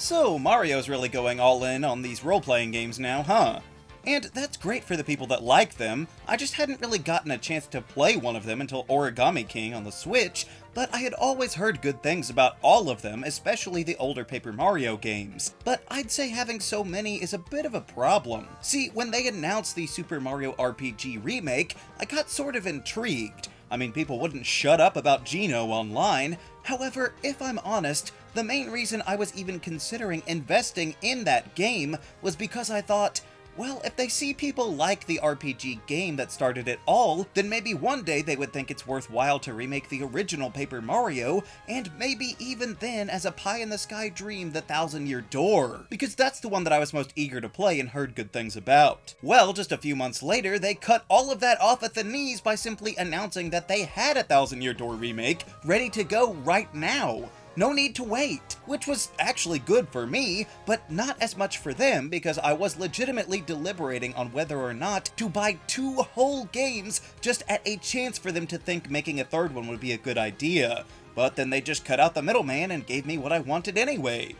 So, Mario's really going all in on these role-playing games now, huh? And that's great for the people that like them. I just hadn't really gotten a chance to play one of them until Origami King on the Switch, but I had always heard good things about all of them, especially the older Paper Mario games. But I'd say having so many is a bit of a problem. See, when they announced the Super Mario RPG remake, I got sort of intrigued. I mean, people wouldn't shut up about Geno online. However, if I'm honest, the main reason I was even considering investing in that game was because I thought, well, if they see people like the RPG game that started it all, then maybe one day they would think it's worthwhile to remake the original Paper Mario, and maybe even then as a pie-in-the-sky dream, the Thousand-Year Door, because that's the one that I was most eager to play and heard good things about. Well, just a few months later, they cut all of that off at the knees by simply announcing that they had a Thousand-Year Door remake ready to go right now. No need to wait, which was actually good for me, but not as much for them because I was legitimately deliberating on whether or not to buy 2 whole games just at a chance for them to think making a third one would be a good idea. But then they just cut out the middleman and gave me what I wanted anyway.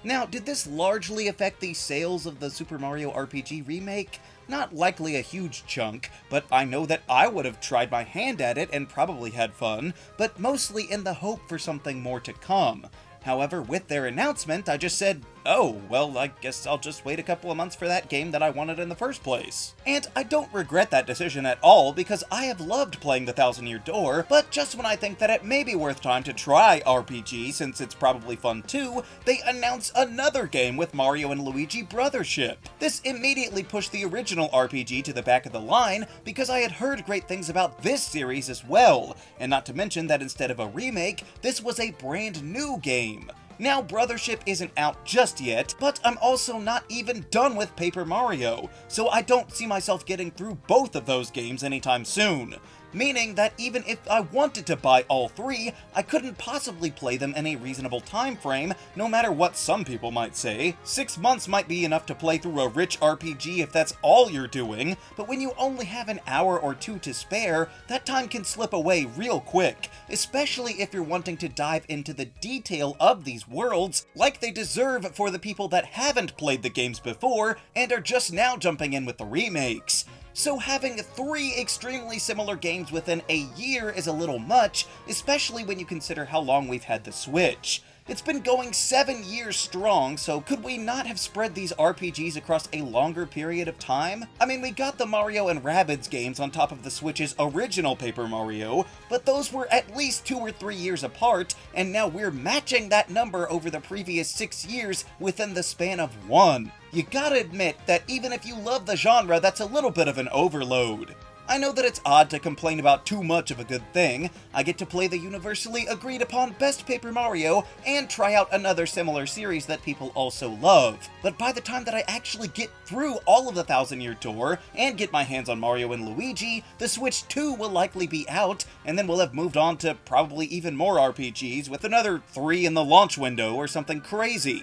Now, did this largely affect the sales of the Super Mario RPG remake? Not likely a huge chunk, but I know that I would have tried my hand at it and probably had fun, but mostly in the hope for something more to come. However, with their announcement, I just said, oh, well, I guess I'll just wait a couple of months for that game that I wanted in the first place. And I don't regret that decision at all, because I have loved playing the Thousand-Year Door, but just when I think that it may be worth time to try RPG, since it's probably fun too, they announce another game with Mario and Luigi Brothership. This immediately pushed the original RPG to the back of the line, because I had heard great things about this series as well, and not to mention that instead of a remake, this was a brand new game. Now, Brothership isn't out just yet, but I'm also not even done with Paper Mario, so I don't see myself getting through both of those games anytime soon. Meaning that even if I wanted to buy all 3, I couldn't possibly play them in a reasonable time frame, no matter what some people might say. 6 months might be enough to play through a rich RPG if that's all you're doing, but when you only have an hour or 2 to spare, that time can slip away real quick, especially if you're wanting to dive into the detail of these worlds like they deserve for the people that haven't played the games before and are just now jumping in with the remakes. So having 3 extremely similar games within a year is a little much, especially when you consider how long we've had the Switch. It's been going 7 years strong, so could we not have spread these RPGs across a longer period of time? I mean, we got the Mario and Rabbids games on top of the Switch's original Paper Mario, but those were at least 2 or 3 years apart, and now we're matching that number over the previous 6 years within the span of 1. You gotta admit that even if you love the genre, that's a little bit of an overload. I know that it's odd to complain about too much of a good thing. I get to play the universally agreed upon best Paper Mario and try out another similar series that people also love. But by the time that I actually get through all of the Thousand-Year Door and get my hands on Mario and Luigi, the Switch 2 will likely be out, and then we'll have moved on to probably even more RPGs with another 3 in the launch window or something crazy.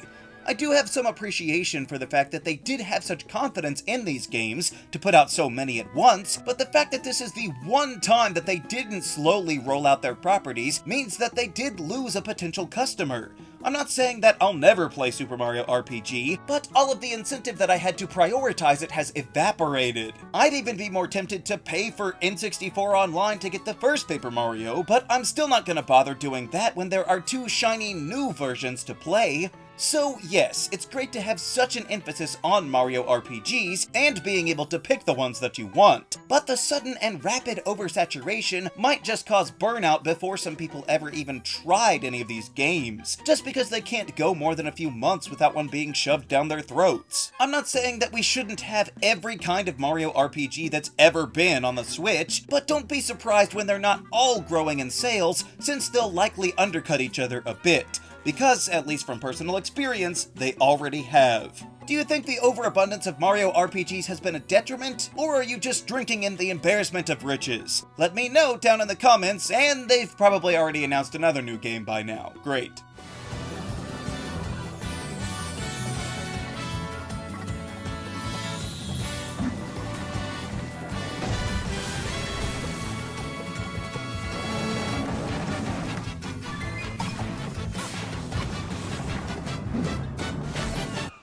I do have some appreciation for the fact that they did have such confidence in these games to put out so many at once, but the fact that this is the one time that they didn't slowly roll out their properties means that they did lose a potential customer. I'm not saying that I'll never play Super Mario RPG, but all of the incentive that I had to prioritize it has evaporated. I'd even be more tempted to pay for N64 Online to get the first Paper Mario, but I'm still not gonna bother doing that when there are 2 shiny new versions to play. So yes, it's great to have such an emphasis on Mario RPGs and being able to pick the ones that you want, but the sudden and rapid oversaturation might just cause burnout before some people ever even tried any of these games, just because they can't go more than a few months without one being shoved down their throats. I'm not saying that we shouldn't have every kind of Mario RPG that's ever been on the Switch, but don't be surprised when they're not all growing in sales, since they'll likely undercut each other a bit. Because, at least from personal experience, they already have. Do you think the overabundance of Mario RPGs has been a detriment, or are you just drinking in the embarrassment of riches? Let me know down in the comments, and they've probably already announced another new game by now. Great.